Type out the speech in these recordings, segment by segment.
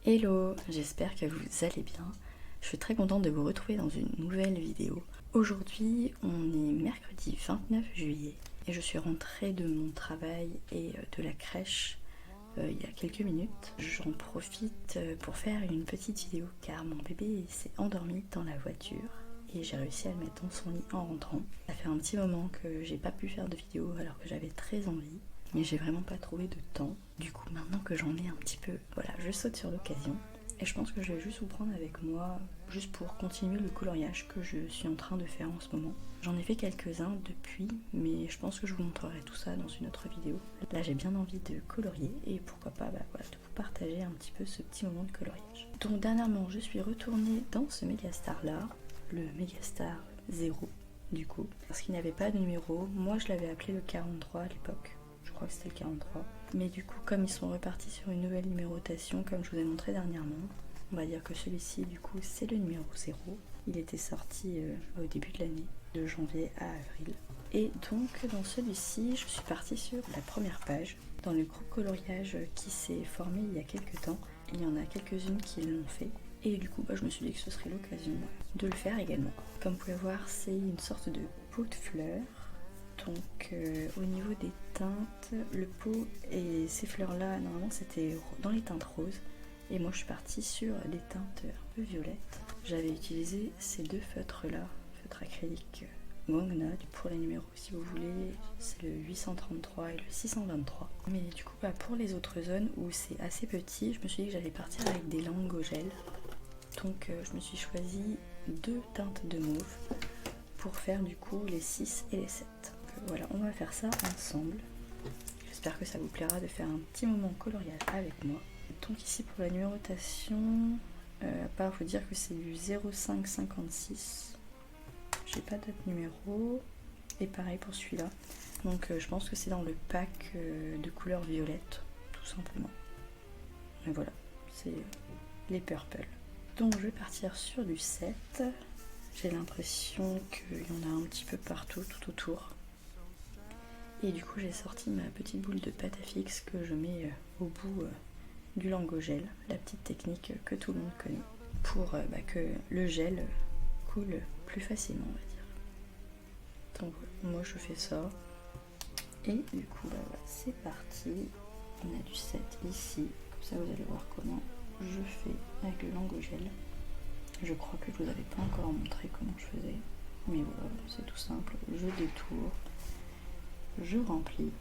Hello, j'espère que vous allez bien. Je suis très contente de vous retrouver dans une nouvelle vidéo. Aujourd'hui, on est mercredi 29 juillet et je suis rentrée de mon travail et de la crèche il y a quelques minutes. J'en profite pour faire une petite vidéo car mon bébé s'est endormi dans la voiture et j'ai réussi à le mettre dans son lit en rentrant. Ça fait un petit moment que j'ai pas pu faire de vidéo alors que j'avais très envie. Mais j'ai vraiment pas trouvé de temps. Du coup, maintenant que j'en ai un petit peu, voilà, je saute sur l'occasion. Et je pense que je vais juste vous prendre avec moi, juste pour continuer le coloriage que je suis en train de faire en ce moment. J'en ai fait quelques-uns depuis, mais je pense que je vous montrerai tout ça dans une autre vidéo. Là, j'ai bien envie de colorier et pourquoi pas voilà, de vous partager un petit peu ce petit moment de coloriage. Donc dernièrement, je suis retournée dans ce Megastar là, le Megastar 0 du coup, parce qu'il n'avait pas de numéro. Moi, je l'avais appelé le 43 à l'époque. Je crois que c'était le 43. Mais du coup, comme ils sont repartis sur une nouvelle numérotation, comme je vous ai montré dernièrement, on va dire que celui-ci, du coup, c'est le numéro 0. Il était sorti au début de l'année, de janvier à avril. Et donc, dans celui-ci, je suis partie sur la première page. Dans le groupe coloriage qui s'est formé il y a quelques temps, il y en a quelques-unes qui l'ont fait. Et du coup, je me suis dit que ce serait l'occasion de le faire également. Comme vous pouvez voir, c'est une sorte de pot de fleurs. Donc au niveau des teintes, le pot et ces fleurs-là, normalement c'était dans les teintes roses. Et moi je suis partie sur des teintes un peu violettes. J'avais utilisé ces deux feutres-là, feutres acryliques Gongna pour les numéros si vous voulez. C'est le 833 et le 623. Mais du coup pour les autres zones où c'est assez petit, je me suis dit que j'allais partir avec des langues au gel. Donc je me suis choisi deux teintes de mauve pour faire du coup les 6 et les 7. Voilà, on va faire ça ensemble. J'espère que ça vous plaira de faire un petit moment coloriage avec moi. Donc ici pour la numérotation, à part vous dire que c'est du 0556. J'ai pas d'autre numéro. Et pareil pour celui-là. Donc je pense que c'est dans le pack de couleur violette, tout simplement. Et voilà, c'est les purple. Donc je vais partir sur du 7. J'ai l'impression qu'il y en a un petit peu partout, tout autour. Et du coup j'ai sorti ma petite boule de pâte à fixe que je mets au bout du lingot gel, la petite technique que tout le monde connaît, pour que le gel coule plus facilement on va dire. Donc moi je fais ça. Et du coup c'est parti. On a du 7 ici, comme ça vous allez voir comment je fais avec le lingot gel. Je crois que je vous avais pas encore montré comment je faisais. Mais voilà, c'est tout simple. Je détourne. Je remplis.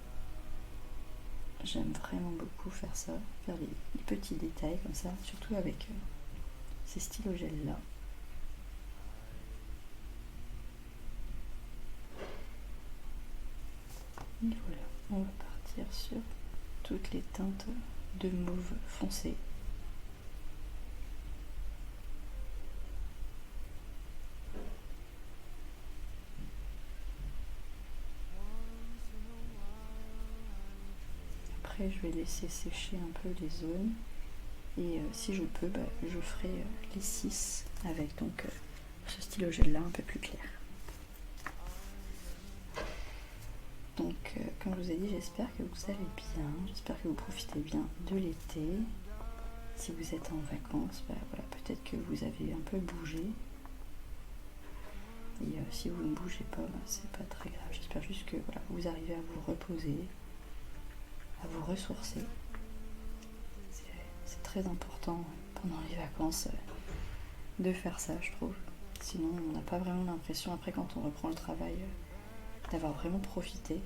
J'aime vraiment beaucoup faire ça, faire des petits détails comme ça, surtout avec ces stylos gel là. Et voilà, on va partir sur toutes les teintes de mauve foncé. Après je vais laisser sécher un peu les zones et si je peux je ferai les 6 avec donc ce stylo gel là un peu plus clair. Donc comme je vous ai dit, j'espère que vous allez bien, j'espère que vous profitez bien de l'été. Si vous êtes en vacances, voilà, peut-être que vous avez un peu bougé. Et si vous ne bougez pas, c'est pas très grave. J'espère juste que voilà, vous arrivez à vous reposer, à vous ressourcer. C'est très important pendant les vacances de faire ça, je trouve. Sinon, on n'a pas vraiment l'impression, après quand on reprend le travail, d'avoir vraiment profité.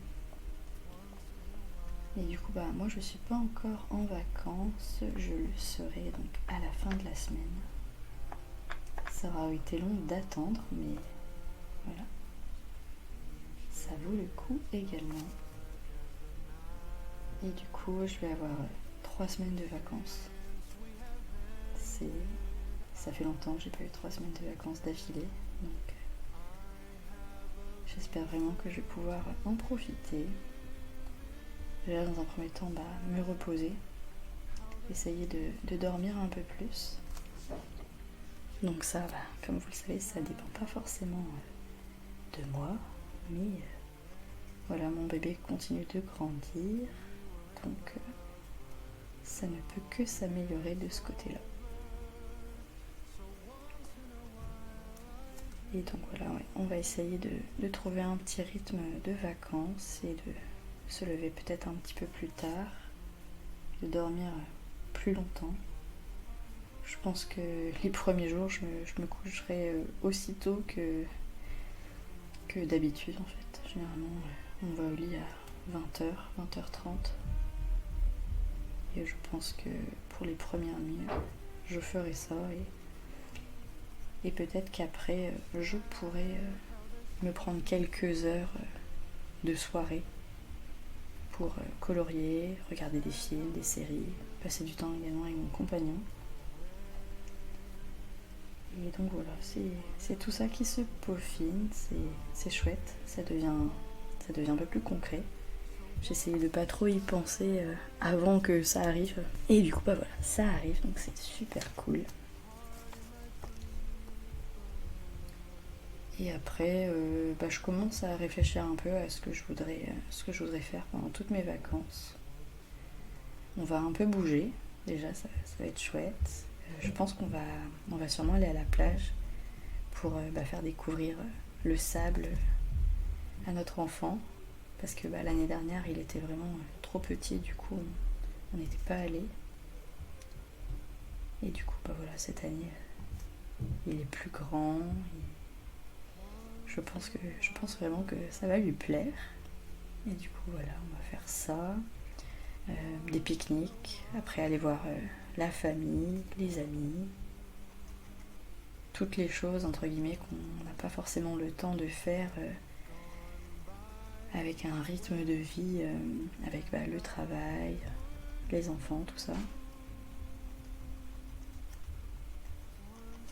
Et du coup, moi je suis pas encore en vacances, je le serai donc à la fin de la semaine. Ça aura été long d'attendre, mais voilà. Ça vaut le coup également. Et du coup, je vais avoir 3 semaines de vacances. Ça fait longtemps que j'ai pas eu 3 semaines de vacances d'affilée, donc j'espère vraiment que je vais pouvoir en profiter. Déjà dans un premier temps, me reposer, essayer de dormir un peu plus. Donc ça, comme vous le savez, ça dépend pas forcément de moi, mais voilà, mon bébé continue de grandir, donc ça ne peut que s'améliorer de ce côté-là. Et donc voilà, ouais, on va essayer de trouver un petit rythme de vacances et de se lever peut-être un petit peu plus tard, de dormir plus longtemps. Je pense que les premiers jours, je me coucherai aussitôt que d'habitude en fait. Généralement, on va au lit à 20h, 20h30. Et je pense que pour les premières nuits, je ferai ça. Et peut-être qu'après, je pourrai me prendre quelques heures de soirée pour colorier, regarder des films, des séries, passer du temps également avec mon compagnon. Et donc voilà, c'est tout ça qui se peaufine, c'est chouette, ça devient un peu plus concret. J'essayais de pas trop y penser avant que ça arrive. Et du coup, bah voilà, ça arrive, donc c'est super cool. Et après, je commence à réfléchir un peu à ce que je voudrais faire pendant toutes mes vacances. On va un peu bouger, déjà ça va être chouette. Je pense qu'on va sûrement aller à la plage pour faire découvrir le sable à notre enfant. Parce que l'année dernière, il était vraiment trop petit, du coup, on n'était pas allé. Et du coup, voilà, cette année, il est plus grand. Je pense vraiment que ça va lui plaire. Et du coup, voilà, on va faire ça. Des pique-niques, après aller voir la famille, les amis. Toutes les choses, entre guillemets, qu'on n'a pas forcément le temps de faire avec un rythme de vie, avec le travail, les enfants, tout ça.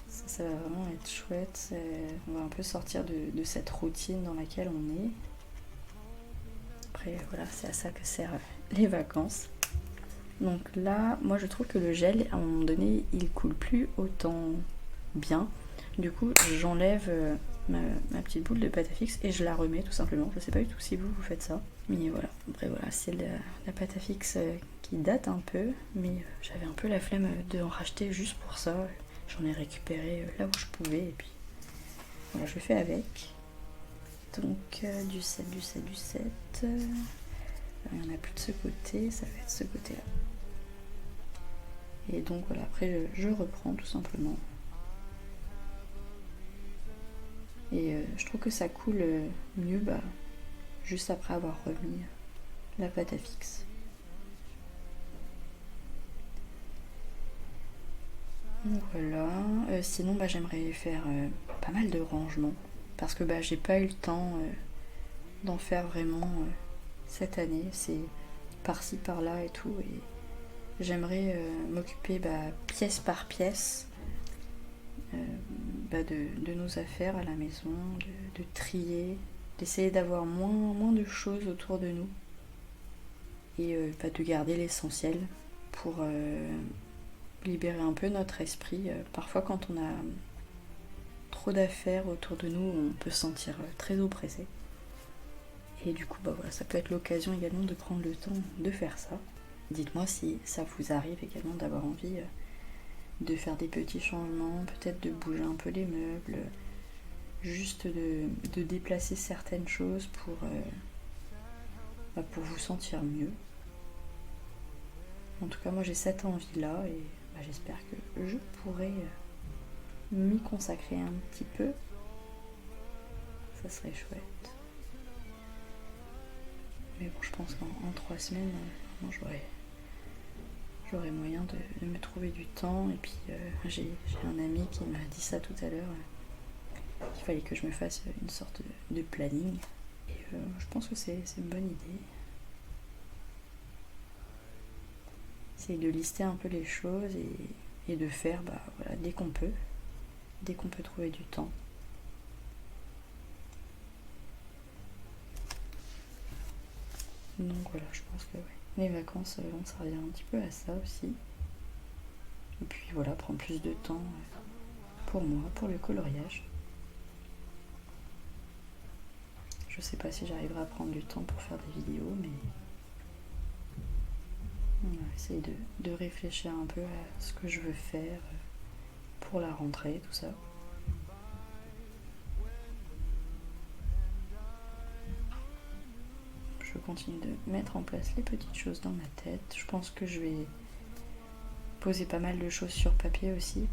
Ça va vraiment être chouette. On va un peu sortir de cette routine dans laquelle on est. Après, voilà, c'est à ça que servent les vacances. Donc là, moi je trouve que le gel, à un moment donné, il coule plus autant bien. Du coup, j'enlève ma petite boule de pâte à fixe et je la remets tout simplement. Je sais pas du tout si vous faites ça. Mais voilà, après voilà, c'est la pâte à fixe qui date un peu. Mais j'avais un peu la flemme de en racheter juste pour ça. J'en ai récupéré là où je pouvais et puis voilà, je fais avec. Donc du 7. Il n'y en a plus de ce côté, ça va être ce côté-là. Et donc voilà, après je reprends tout simplement. Et je trouve que ça coule mieux juste après avoir remis la pâte à fixe. Donc voilà, sinon j'aimerais faire pas mal de rangements parce que j'ai pas eu le temps d'en faire vraiment cette année. C'est par-ci par-là et tout. Et j'aimerais m'occuper pièce par pièce de nos affaires à la maison, de trier, d'essayer d'avoir moins de choses autour de nous et de garder l'essentiel pour libérer un peu notre esprit. Parfois quand on a trop d'affaires autour de nous, on peut se sentir très oppressé. Et du coup, voilà, ça peut être l'occasion également de prendre le temps de faire ça. Dites-moi si ça vous arrive également d'avoir envie de faire des petits changements, peut-être de bouger un peu les meubles, juste de déplacer certaines choses pour vous sentir mieux. En tout cas, moi j'ai cette envie-là et j'espère que je pourrai m'y consacrer un petit peu. Ça serait chouette. Mais bon, je pense qu'en 3 semaines, j'aurai moyen de me trouver du temps. Et puis j'ai un ami qui m'a dit ça tout à l'heure, qu'il fallait que je me fasse une sorte de planning. Et je pense que c'est une bonne idée. C'est de lister un peu les choses et de faire dès qu'on peut trouver du temps. Donc voilà, je pense que les vacances vont servir un petit peu à ça aussi. Et puis voilà, prendre plus de temps pour moi, pour le coloriage. Je sais pas si j'arriverai à prendre du temps pour faire des vidéos, mais on va essayer de réfléchir un peu à ce que je veux faire pour la rentrée, tout ça. continue de mettre en place les petites choses dans ma tête. Je pense que je vais poser pas mal de choses sur papier aussi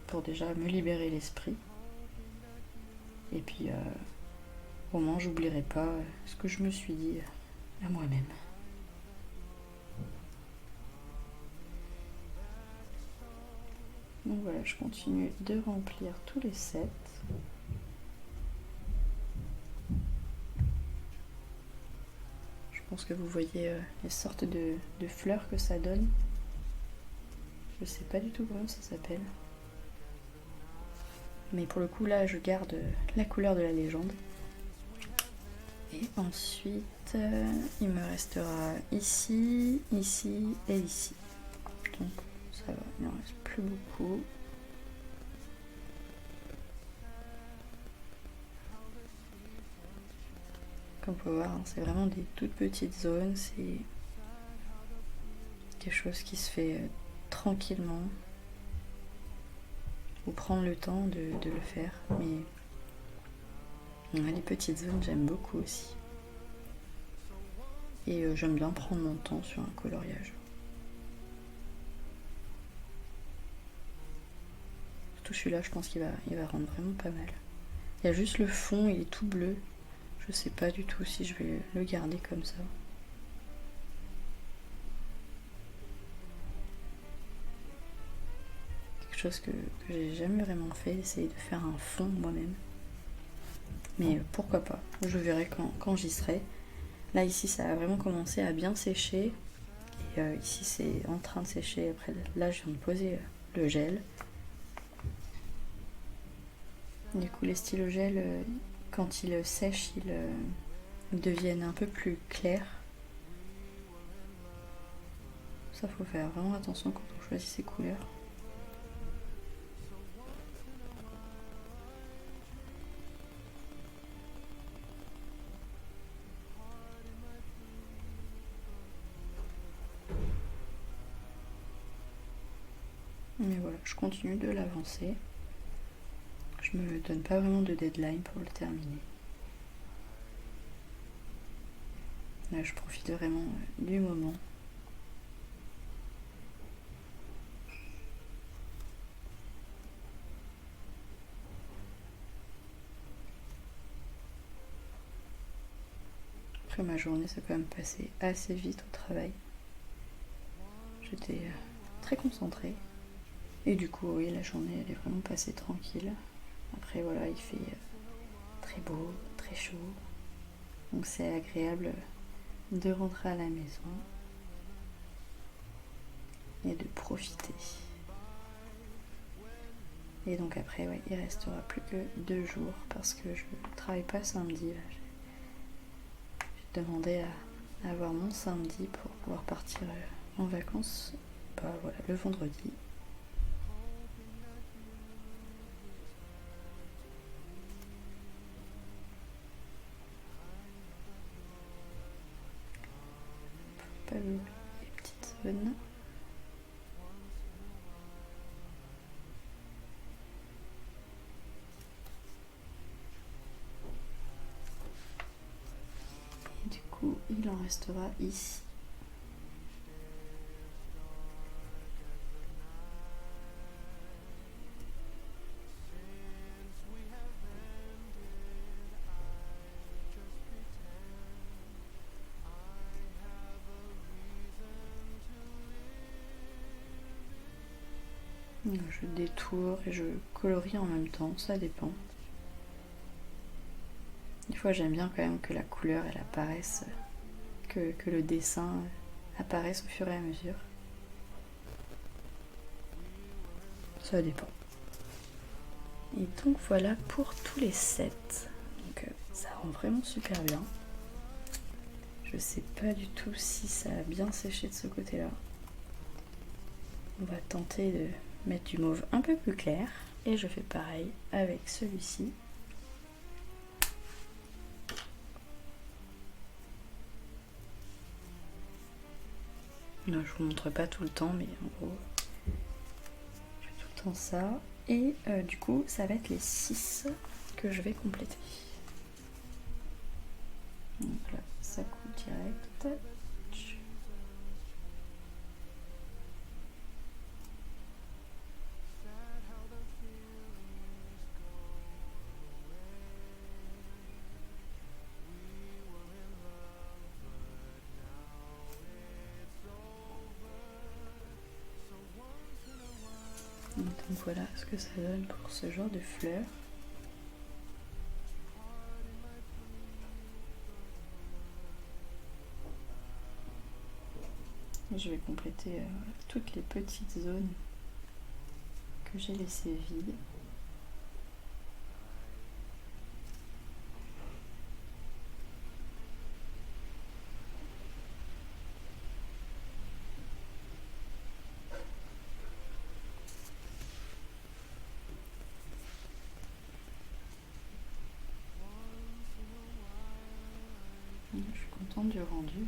pour déjà me libérer l'esprit. Et puis au moins j'oublierai pas ce que je me suis dit à moi-même. Donc voilà, je continue de remplir tous les sets. Je pense que vous voyez les sortes de fleurs que ça donne. Je sais pas du tout comment ça s'appelle. Mais pour le coup là je garde la couleur de la légende. Et ensuite il me restera ici, ici et ici. Donc ça va, il n'en reste plus beaucoup. Comme on peut voir, hein, c'est vraiment des toutes petites zones, c'est quelque chose qui se fait tranquillement. Faut prendre le temps de le faire, mais les petites zones j'aime beaucoup aussi. Et j'aime bien prendre mon temps sur un coloriage. Surtout celui-là, je pense qu'il va rendre vraiment pas mal. Il y a juste le fond, il est tout bleu. Je sais pas du tout si je vais le garder comme ça. Quelque chose que j'ai jamais vraiment fait, essayer de faire un fond moi-même. Mais pourquoi pas, je verrai quand j'y serai. Là ici ça a vraiment commencé à bien sécher. Et ici c'est en train de sécher. Après là je viens de poser le gel. Du coup les stylogels, quand ils sèchent, ils deviennent un peu plus clairs. Ça faut faire vraiment attention quand on choisit ses couleurs. Mais voilà, je continue de l'avancer. Je me donne pas vraiment de deadline pour le terminer. Là, je profite vraiment du moment. Après ma journée s'est quand même passée assez vite au travail. J'étais très concentrée. Et du coup, oui, la journée elle est vraiment passée tranquille. Après voilà, il fait très beau, très chaud. Donc c'est agréable de rentrer à la maison et de profiter. Et donc après, ouais, il restera plus que 2 jours parce que je ne travaille pas samedi. J'ai demandé à avoir mon samedi pour pouvoir partir en vacances voilà, le vendredi. Pas oublier les petites zones. Et du coup, il en restera ici. Je détourne et je colorie en même temps, ça dépend. Des fois j'aime bien quand même que la couleur elle apparaisse, que le dessin apparaisse au fur et à mesure. Ça dépend. Et donc voilà pour tous les sets. Donc ça rend vraiment super bien. Je sais pas du tout si ça a bien séché de ce côté-là. On va tenter de mettre du mauve un peu plus clair. Et je fais pareil avec celui-ci. Non, je vous montre pas tout le temps, mais en gros, je fais tout le temps ça. Et du coup, ça va être les 6 que je vais compléter. Donc là, ça ça coule direct. Touch. Donc voilà ce que ça donne pour ce genre de fleurs. Et je vais compléter toutes les petites zones que j'ai laissées vides. Je suis contente du rendu.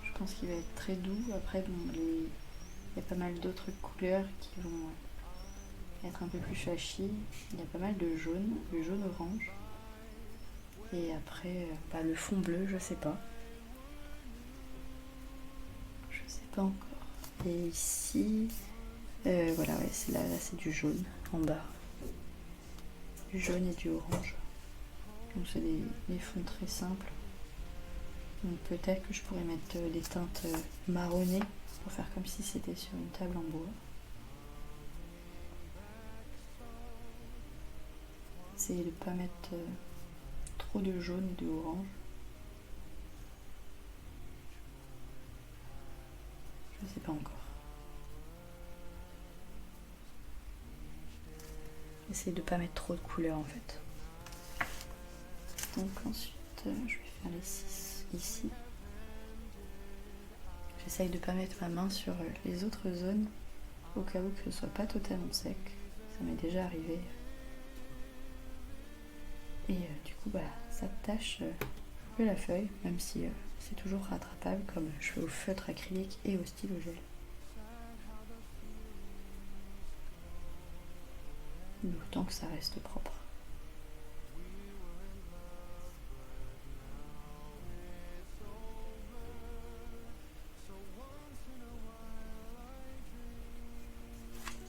Je pense qu'il va être très doux. Après, bon, il y a pas mal d'autres couleurs qui vont être un peu plus flashy. Il y a pas mal de jaune, le jaune orange. Et après, le fond bleu, je sais pas. Je sais pas encore. Et ici, voilà, ouais, c'est là c'est du jaune en bas. Du jaune et du orange. Donc c'est des fonds très simples. Donc peut-être que je pourrais mettre des teintes marronnées pour faire comme si c'était sur une table en bois. Essayer de ne pas mettre trop de jaune et de orange. Je sais pas encore. Essayer de ne pas mettre trop de couleurs en fait. Donc ensuite, je vais faire les 6 ici. J'essaye de ne pas mettre ma main sur les autres zones au cas où que ce soit pas totalement sec. Ça m'est déjà arrivé. Et du coup, ça tâche un peu la feuille, même si c'est toujours rattrapable comme je fais au feutre acrylique et au stylo gel. Donc tant que ça reste propre.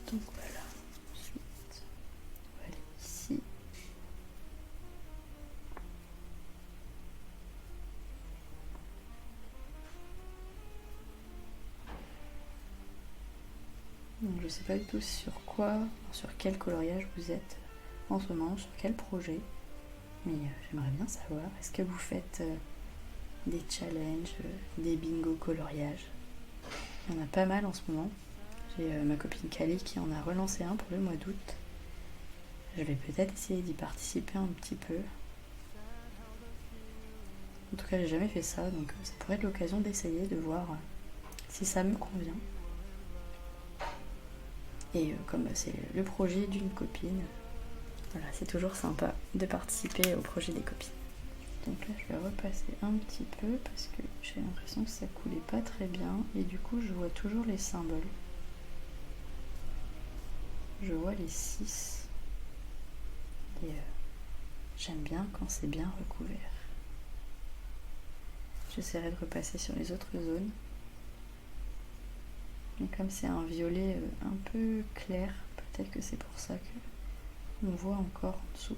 Donc voilà, ensuite on va aller ici. Donc je sais pas du tout sur quel coloriage vous êtes en ce moment, sur quel projet, mais j'aimerais bien savoir, est-ce que vous faites des challenges, des bingo coloriage? Il y en a pas mal en ce moment. J'ai ma copine Kali qui en a relancé un pour le mois d'août. Je vais peut-être essayer d'y participer un petit peu. En tout cas, j'ai jamais fait ça, donc ça pourrait être l'occasion d'essayer, de voir si ça me convient. Et comme c'est le projet d'une copine, voilà, c'est toujours sympa de participer au projet des copines. Donc là, je vais repasser un petit peu parce que j'ai l'impression que ça coulait pas très bien. Et du coup, je vois toujours les symboles. Je vois les 6. Et j'aime bien quand c'est bien recouvert. J'essaierai de repasser sur les autres zones. Mais comme c'est un violet un peu clair, peut-être que c'est pour ça qu'on voit encore en dessous.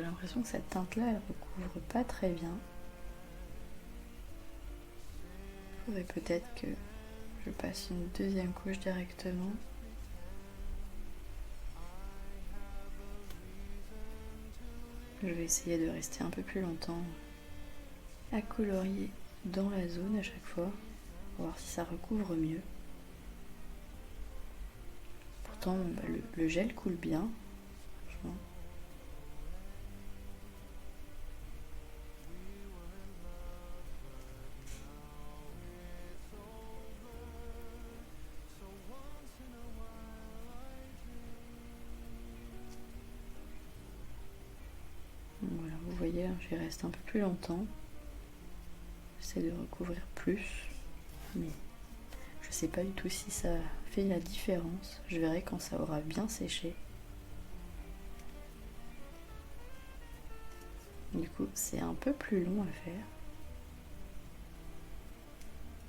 l'impression que cette teinte là elle recouvre pas très bien. Il faudrait peut-être que je passe une deuxième couche directement. Je vais essayer de rester un peu plus longtemps à colorier dans la zone à chaque fois, pour voir si ça recouvre mieux. Pourtant, le gel coule bien, franchement. Voilà, vous voyez, je vais rester un peu plus longtemps. J'essaie de recouvrir plus, mais je sais pas du tout si ça fait la différence. Je verrai quand ça aura bien séché. Du coup, c'est un peu plus long à faire.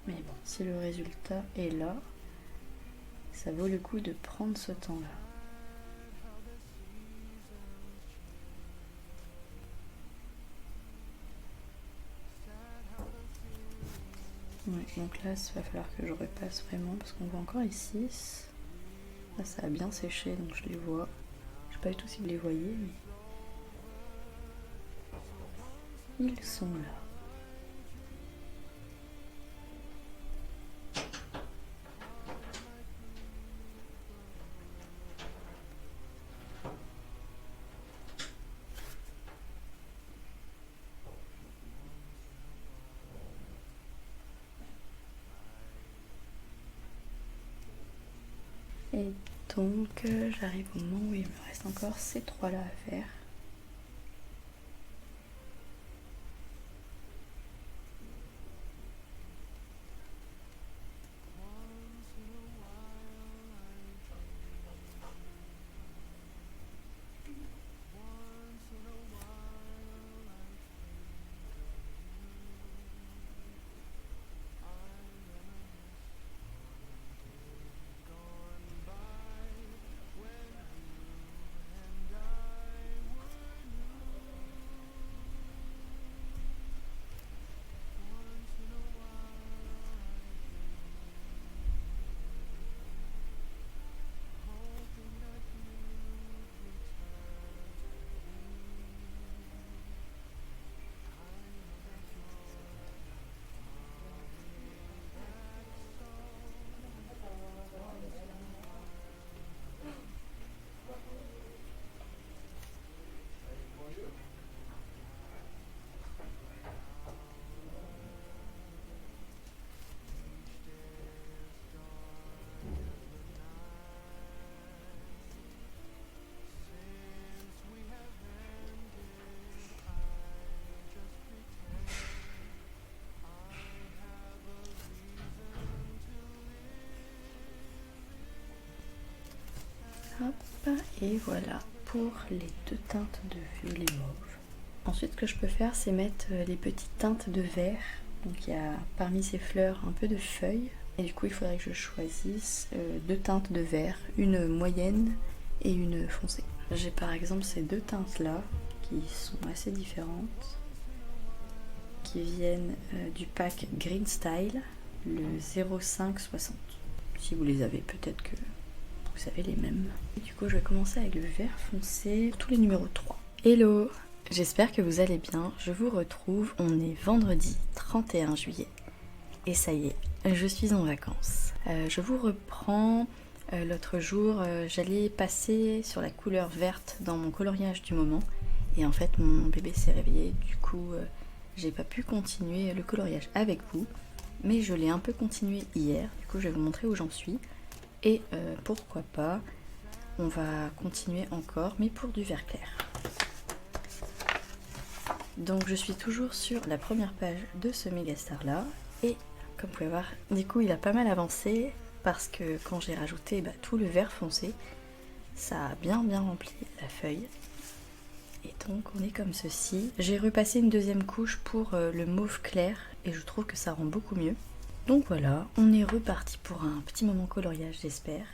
Mais bon, si le résultat est là, ça vaut le coup de prendre ce temps-là. Ouais, donc là, il va falloir que je repasse vraiment parce qu'on voit encore ici. Là, ça a bien séché, donc je les vois. Je sais pas du tout si vous les voyez, mais ils sont là. Et donc, j'arrive au moment où il me reste encore ces trois-là à faire. Hop, et voilà pour les deux teintes de violet mauve. Ensuite, ce que je peux faire, c'est mettre les petites teintes de vert. Donc il y a parmi ces fleurs un peu de feuilles. Et du coup, il faudrait que je choisisse deux teintes de vert, une moyenne et une foncée. J'ai par exemple ces deux teintes-là, qui sont assez différentes, qui viennent du pack Green Style, le 0560. Si vous les avez, peut-être que vous avez les mêmes. Et du coup, je vais commencer avec le vert foncé, tous les numéros 3. Hello! J'espère que vous allez bien. Je vous retrouve, on est vendredi 31 juillet. Et ça y est, je suis en vacances. Je vous reprends. L'autre jour, j'allais passer sur la couleur verte dans mon coloriage du moment. Et en fait, mon bébé s'est réveillé. Du coup, j'ai pas pu continuer le coloriage avec vous. Mais je l'ai un peu continué hier. Du coup, je vais vous montrer où j'en suis. Et pourquoi pas, on va continuer encore, mais pour du vert clair. Donc je suis toujours sur la première page de ce Megastar là. Et comme vous pouvez voir, du coup il a pas mal avancé. Parce que quand j'ai rajouté tout le vert foncé, ça a bien rempli la feuille. Et donc on est comme ceci. J'ai repassé une deuxième couche pour le mauve clair. Et je trouve que ça rend beaucoup mieux. Donc voilà, on est reparti pour un petit moment coloriage, j'espère.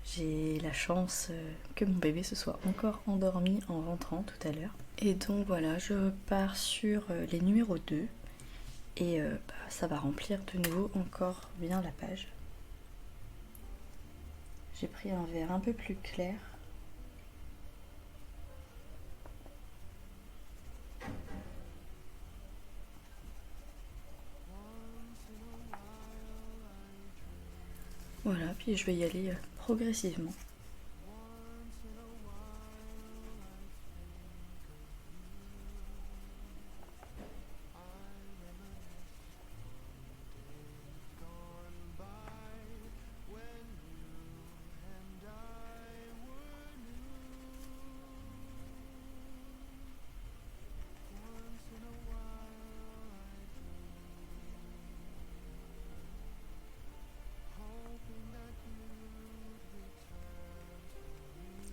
J'ai la chance que mon bébé se soit encore endormi en rentrant tout à l'heure. Et donc voilà, je pars sur les numéros 2 et ça va remplir de nouveau encore bien la page. J'ai pris un vert un peu plus clair. Voilà, puis je vais y aller progressivement.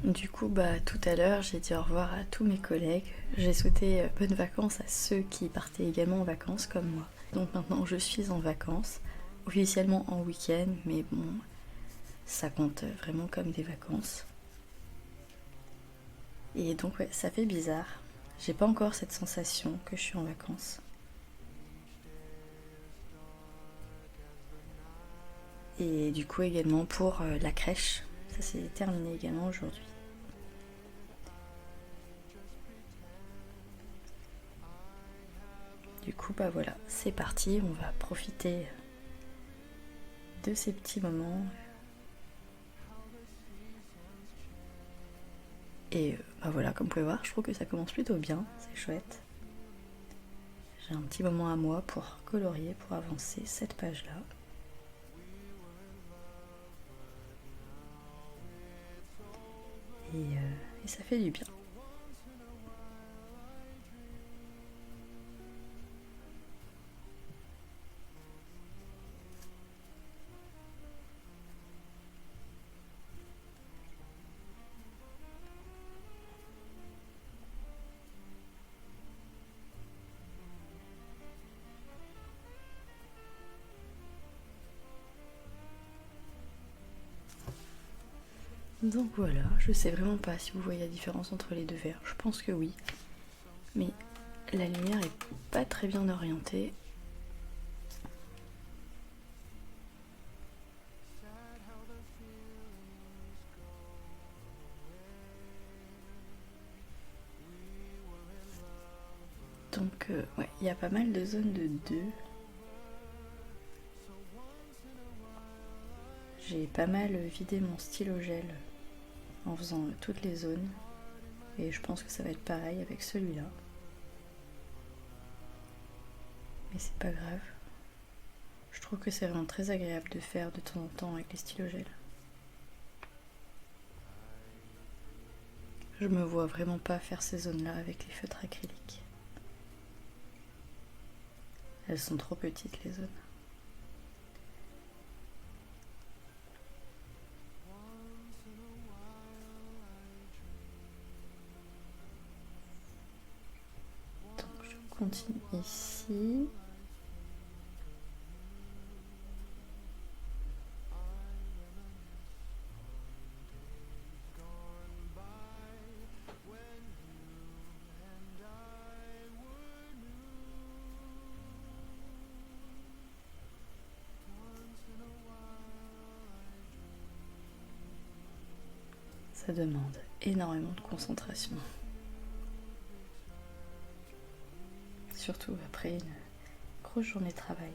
Du coup, tout à l'heure, j'ai dit au revoir à tous mes collègues. J'ai souhaité bonnes vacances à ceux qui partaient également en vacances comme moi. Donc maintenant, je suis en vacances, officiellement en week-end, mais bon, ça compte vraiment comme des vacances. Et donc, ouais, ça fait bizarre. J'ai pas encore cette sensation que je suis en vacances. Et du coup, également pour la crèche, ça s'est terminé également aujourd'hui. Du coup, voilà, c'est parti, on va profiter de ces petits moments. Et voilà, comme vous pouvez voir, je trouve que ça commence plutôt bien, c'est chouette. J'ai un petit moment à moi pour colorier, pour avancer cette page-là. Et ça fait du bien. Donc voilà, je sais vraiment pas si vous voyez la différence entre les deux verres. Je pense que oui. Mais la lumière est pas très bien orientée. Donc ouais, il y a pas mal de zones de 2. J'ai pas mal vidé mon stylo gel en faisant toutes les zones. Et je pense que ça va être pareil avec celui-là. Mais c'est pas grave. Je trouve que c'est vraiment très agréable de faire de temps en temps avec les stylos gel. Je me vois vraiment pas faire ces zones-là avec les feutres acryliques. Elles sont trop petites les zones. Donc je continue ici. Ça demande énormément de concentration. Surtout après une grosse journée de travail.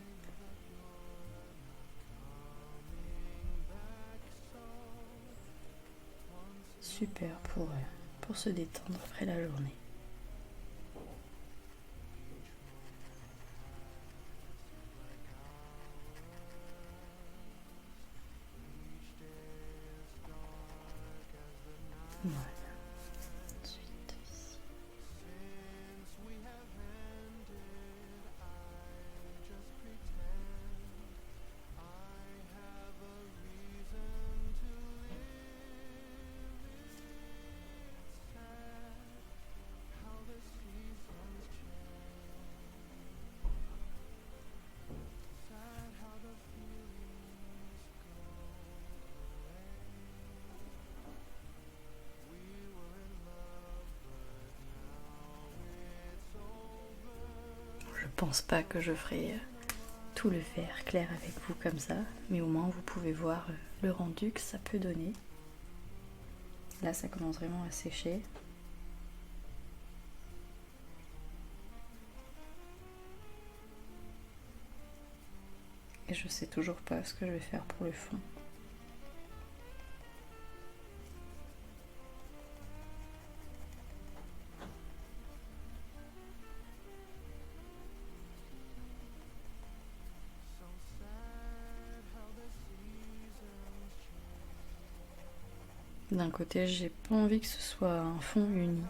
Super pour se détendre après la journée. Voilà. Ensuite, ici. pense pas que je ferai tout le vert clair avec vous comme ça, mais au moins vous pouvez voir le rendu que ça peut donner. Là ça commence vraiment à sécher. Et je sais toujours pas ce que je vais faire pour le fond. D'un côté, j'ai pas envie que ce soit un fond uni.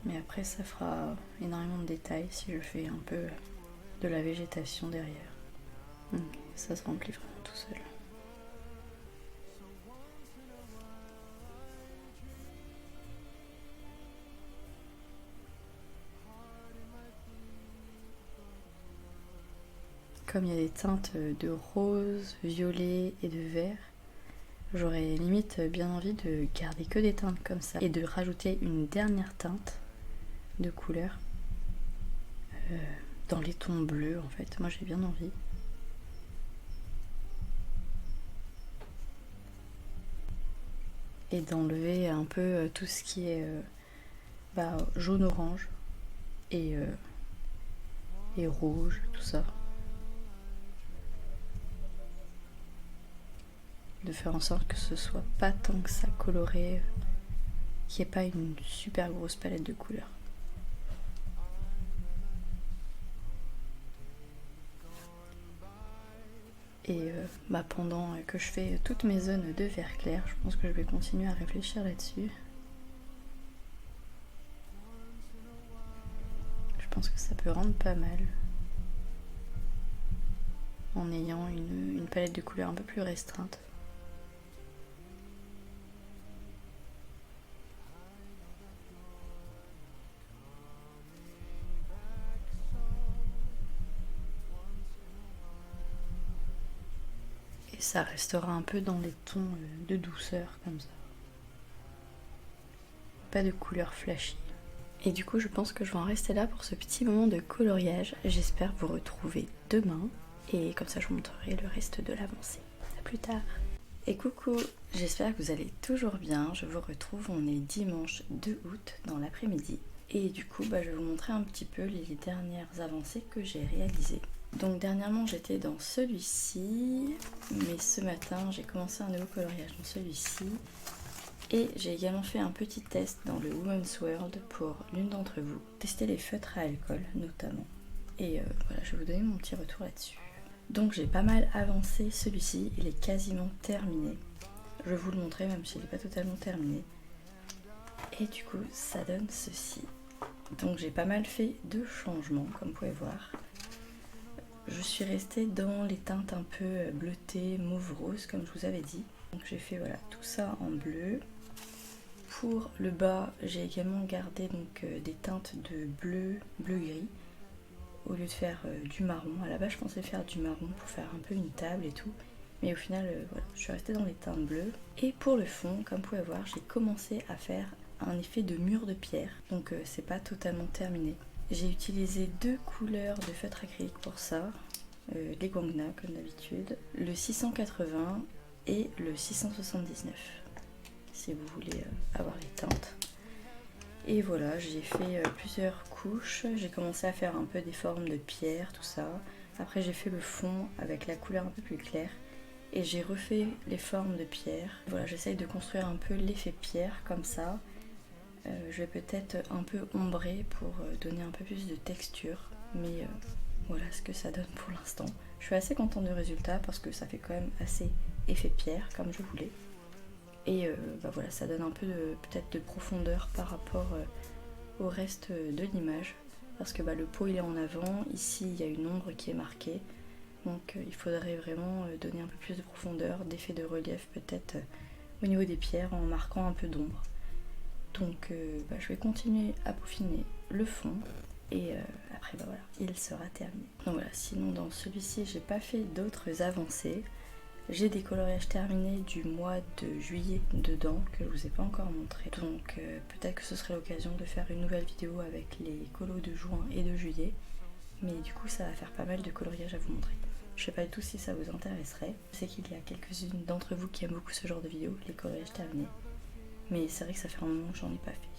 Mais après, ça fera énormément de détails si je fais un peu de la végétation derrière. Donc, ça se remplit vraiment tout seul. Comme il y a des teintes de rose, violet et de vert, j'aurais limite bien envie de garder que des teintes comme ça et de rajouter une dernière teinte de couleur dans les tons bleus en fait. Moi j'ai bien envie. Et d'enlever un peu tout ce qui est jaune-orange et rouge, tout ça. De faire en sorte que ce soit pas tant que ça coloré, qu'il n'y ait pas une super grosse palette de couleurs. Et pendant que je fais toutes mes zones de vert clair, je pense que je vais continuer à réfléchir là-dessus. Je pense que ça peut rendre pas mal en ayant une palette de couleurs un peu plus restreinte. Et ça restera un peu dans les tons de douceur comme ça. Pas de couleurs flashy. Et du coup je pense que je vais en rester là pour ce petit moment de coloriage. J'espère vous retrouver demain. Et comme ça je vous montrerai le reste de l'avancée. A plus tard. Et coucou, j'espère que vous allez toujours bien. Je vous retrouve, on est dimanche 2 août dans l'après-midi. Et du coup, je vais vous montrer un petit peu les dernières avancées que j'ai réalisées. Donc dernièrement, j'étais dans celui-ci, mais ce matin, j'ai commencé un nouveau coloriage dans celui-ci. Et j'ai également fait un petit test dans le Women's World pour l'une d'entre vous. Tester les feutres à alcool, notamment. Et voilà, je vais vous donner mon petit retour là-dessus. Donc j'ai pas mal avancé celui-ci, il est quasiment terminé. Je vais vous le montrer même s'il n'est pas totalement terminé. Et du coup ça donne ceci. Donc j'ai pas mal fait de changements comme vous pouvez voir. Je suis restée dans les teintes un peu bleutées, mauve rose comme je vous avais dit. Donc j'ai fait voilà tout ça en bleu. Pour le bas j'ai également gardé donc des teintes de bleu, bleu-gris. Au lieu de faire du marron, à la base je pensais faire du marron pour faire un peu une table et tout, mais au final voilà, je suis restée dans les teintes bleues. Et pour le fond, comme vous pouvez voir, j'ai commencé à faire un effet de mur de pierre, donc c'est pas totalement terminé. J'ai utilisé 2 couleurs de feutre acrylique pour ça, les Guangna comme d'habitude, le 680 et le 679, si vous voulez avoir les teintes. Et voilà, j'ai fait plusieurs couches, j'ai commencé à faire un peu des formes de pierre, tout ça. Après j'ai fait le fond avec la couleur un peu plus claire et j'ai refait les formes de pierre. Voilà, j'essaye de construire un peu l'effet pierre comme ça. Je vais peut-être un peu ombrer pour donner un peu plus de texture, mais voilà ce que ça donne pour l'instant. Je suis assez contente du résultat parce que ça fait quand même assez effet pierre comme je voulais. Et voilà, ça donne un peu peut-être de profondeur par rapport au reste de l'image. Parce que le pot il est en avant, ici il y a une ombre qui est marquée. Donc il faudrait vraiment donner un peu plus de profondeur, d'effet de relief peut-être au niveau des pierres en marquant un peu d'ombre. Donc je vais continuer à peaufiner le fond. Et après voilà, il sera terminé. Donc voilà, sinon dans celui-ci j'ai pas fait d'autres avancées. J'ai des coloriages terminés du mois de juillet dedans que je vous ai pas encore montré. Donc peut-être que ce serait l'occasion de faire une nouvelle vidéo avec les colos de juin et de juillet. Mais du coup ça va faire pas mal de coloriages à vous montrer. Je sais pas du tout si ça vous intéresserait. Je sais qu'il y a quelques-unes d'entre vous qui aiment beaucoup ce genre de vidéos, les coloriages terminés. Mais c'est vrai que ça fait un moment que j'en ai pas fait.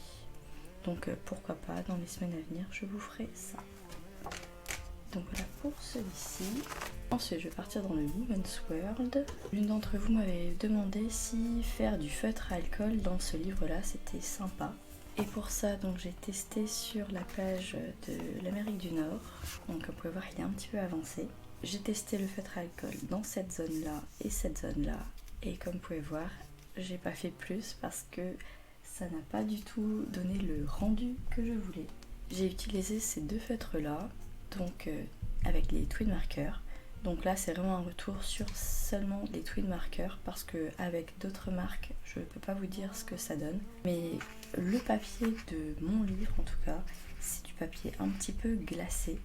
Donc pourquoi pas, dans les semaines à venir, je vous ferai ça. Donc voilà pour celui-ci. Ensuite, je vais partir dans le Women's World. L'une d'entre vous m'avait demandé si faire du feutre à alcool dans ce livre-là, c'était sympa. Et pour ça, donc j'ai testé sur la page de l'Amérique du Nord. Donc comme vous pouvez voir, il est un petit peu avancé. J'ai testé le feutre à alcool dans cette zone-là et cette zone-là. Et comme vous pouvez voir, j'ai pas fait plus parce que ça n'a pas du tout donné le rendu que je voulais. J'ai utilisé ces deux feutres-là, donc avec les twin markers. Donc là c'est vraiment un retour sur seulement les twin markers parce que avec d'autres marques je ne peux pas vous dire ce que ça donne. Mais le papier de mon livre en tout cas, c'est du papier un petit peu glacé.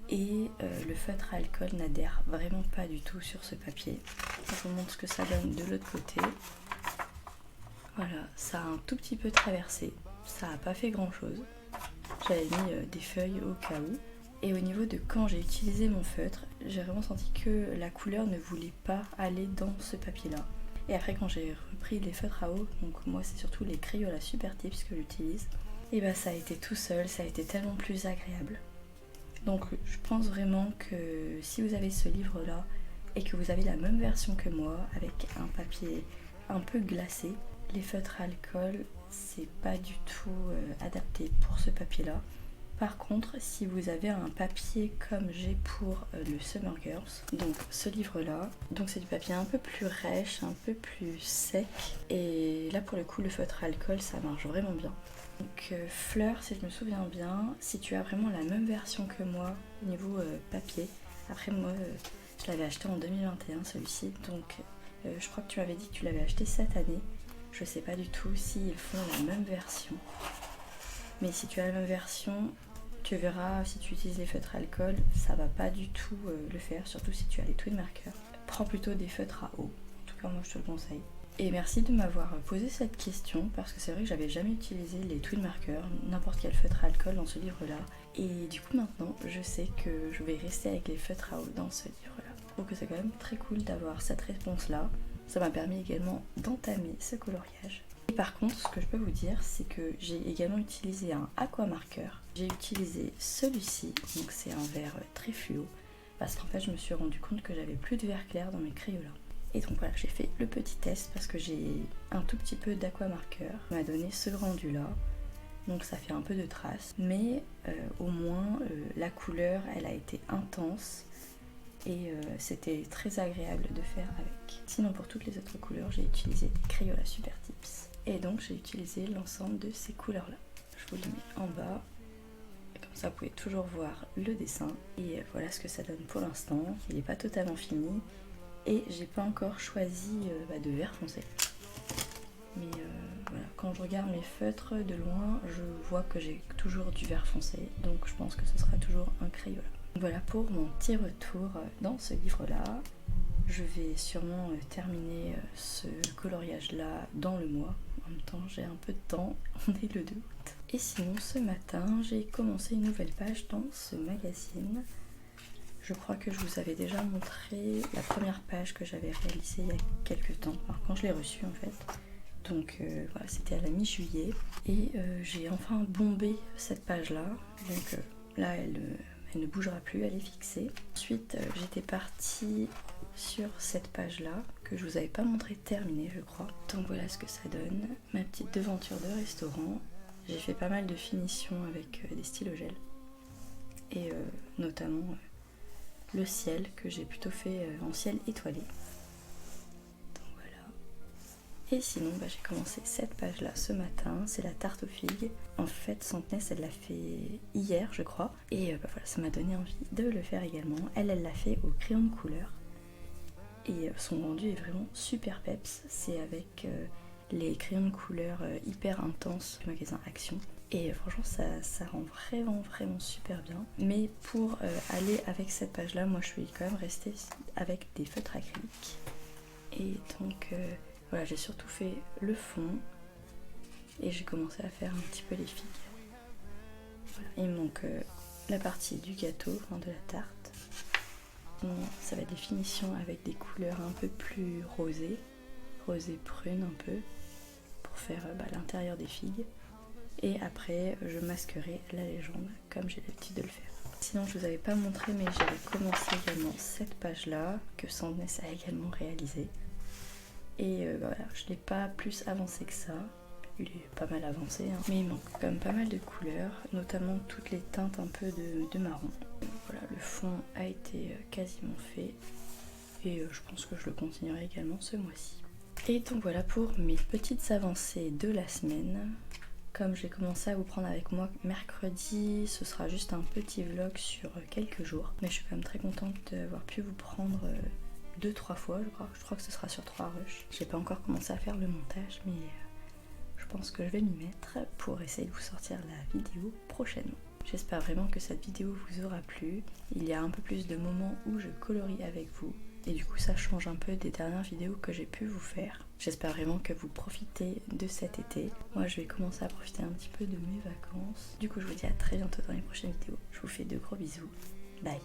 Et le feutre à alcool n'adhère vraiment pas du tout sur ce papier. Je vous montre ce que ça donne de l'autre côté. Voilà, ça a un tout petit peu traversé, ça n'a pas fait grand chose. J'avais mis des feuilles au cas où. Et au niveau de quand j'ai utilisé mon feutre, j'ai vraiment senti que la couleur ne voulait pas aller dans ce papier-là. Et après quand j'ai repris les feutres à eau, donc moi c'est surtout les Crayola Super Tips que j'utilise, et bah ça a été tout seul, ça a été tellement plus agréable. Donc je pense vraiment que si vous avez ce livre-là et que vous avez la même version que moi, avec un papier un peu glacé, les feutres à alcool, c'est pas du tout adapté pour ce papier-là. Par contre, si vous avez un papier comme j'ai pour le Summer Girls, donc ce livre-là, donc c'est du papier un peu plus rêche, un peu plus sec, et là pour le coup le feutre à alcool ça marche vraiment bien. Donc Fleur, si je me souviens bien, si tu as vraiment la même version que moi au niveau papier, après moi je l'avais acheté en 2021 celui-ci, donc je crois que tu m'avais dit que tu l'avais acheté cette année, je sais pas du tout s'ils font la même version, mais si tu as la même version, tu verras, si tu utilises les feutres à alcool, ça va pas du tout le faire, surtout si tu as les twin markers. Prends plutôt des feutres à eau, en tout cas moi je te le conseille. Et merci de m'avoir posé cette question, parce que c'est vrai que j'avais jamais utilisé les twin markers, n'importe quel feutre à alcool dans ce livre-là. Et du coup maintenant, je sais que je vais rester avec les feutres à eau dans ce livre-là. Donc c'est quand même très cool d'avoir cette réponse-là. Ça m'a permis également d'entamer ce coloriage. Et par contre, ce que je peux vous dire, c'est que j'ai également utilisé un aqua marker. J'ai utilisé celui-ci, donc c'est un vert très fluo, parce qu'en fait je me suis rendu compte que j'avais plus de vert clair dans mes Crayola. Et donc voilà, j'ai fait le petit test parce que j'ai un tout petit peu d'aqua marker, qui m'a donné ce rendu là. Donc ça fait un peu de traces, mais au moins la couleur elle a été intense et c'était très agréable de faire avec. Sinon pour toutes les autres couleurs, j'ai utilisé des Crayola Super Tips. Et donc j'ai utilisé l'ensemble de ces couleurs là. Je vous les mets en bas. Comme ça vous pouvez toujours voir le dessin. Et voilà ce que ça donne pour l'instant. Il n'est pas totalement fini. Et j'ai pas encore choisi de vert foncé. Mais voilà, quand je regarde mes feutres de loin, je vois que j'ai toujours du vert foncé. Donc je pense que ce sera toujours un Crayola. Voilà pour mon petit retour dans ce livre-là. Je vais sûrement terminer ce coloriage-là dans le mois. En même temps, j'ai un peu de temps, on est le 2 août. Et sinon, ce matin, j'ai commencé une nouvelle page dans ce magazine. Je crois que je vous avais déjà montré la première page que j'avais réalisée il y a quelques temps, enfin, quand je l'ai reçue en fait. Donc voilà, c'était à la mi-juillet. Et j'ai enfin bombé cette page-là. Donc là, elle ne bougera plus, elle est fixée. Ensuite, j'étais partie sur cette page-là, que je vous avais pas montré terminée, je crois. Donc voilà ce que ça donne. Ma petite devanture de restaurant. J'ai fait pas mal de finitions avec des stylos gel. Et notamment le ciel, que j'ai plutôt fait en ciel étoilé. Donc voilà. Et sinon, j'ai commencé cette page-là ce matin. C'est la tarte aux figues. En fait, Santenesse, elle l'a fait hier, je crois. Et voilà, ça m'a donné envie de le faire également. Elle l'a fait au crayon de couleur. Et son rendu est vraiment super peps. C'est avec les crayons de couleur hyper intenses du magasin Action. Et franchement ça rend vraiment super bien. Mais pour aller avec cette page là, moi je suis quand même restée avec des feutres acryliques. Et donc voilà, j'ai surtout fait le fond et j'ai commencé à faire un petit peu les figues. Voilà. Il me manque la partie du gâteau, enfin de la tarte. Ça va être des finitions avec des couleurs un peu plus rosées, rosé prune un peu, pour faire l'intérieur des figues. Et après je masquerai la légende comme j'ai l'habitude de le faire. Sinon je vous avais pas montré, mais j'avais commencé également cette page là que Sandness a également réalisé. Et voilà, je l'ai pas plus avancé que ça. Il est pas mal avancé, hein. Mais il manque quand même pas mal de couleurs, notamment toutes les teintes un peu de marron. Voilà, le fond a été quasiment fait et je pense que je le continuerai également ce mois-ci. Et donc voilà pour mes petites avancées de la semaine. Comme j'ai commencé à vous prendre avec moi mercredi, ce sera juste un petit vlog sur quelques jours. Mais je suis quand même très contente d'avoir pu vous prendre 2-3 fois, je crois que ce sera sur 3 rushs. J'ai pas encore commencé à faire le montage, mais je pense que je vais m'y mettre pour essayer de vous sortir la vidéo prochainement. J'espère vraiment que cette vidéo vous aura plu. Il y a un peu plus de moments où je colorie avec vous. Et du coup ça change un peu des dernières vidéos que j'ai pu vous faire. J'espère vraiment que vous profitez de cet été. Moi je vais commencer à profiter un petit peu de mes vacances. Du coup je vous dis à très bientôt dans les prochaines vidéos. Je vous fais de gros bisous. Bye.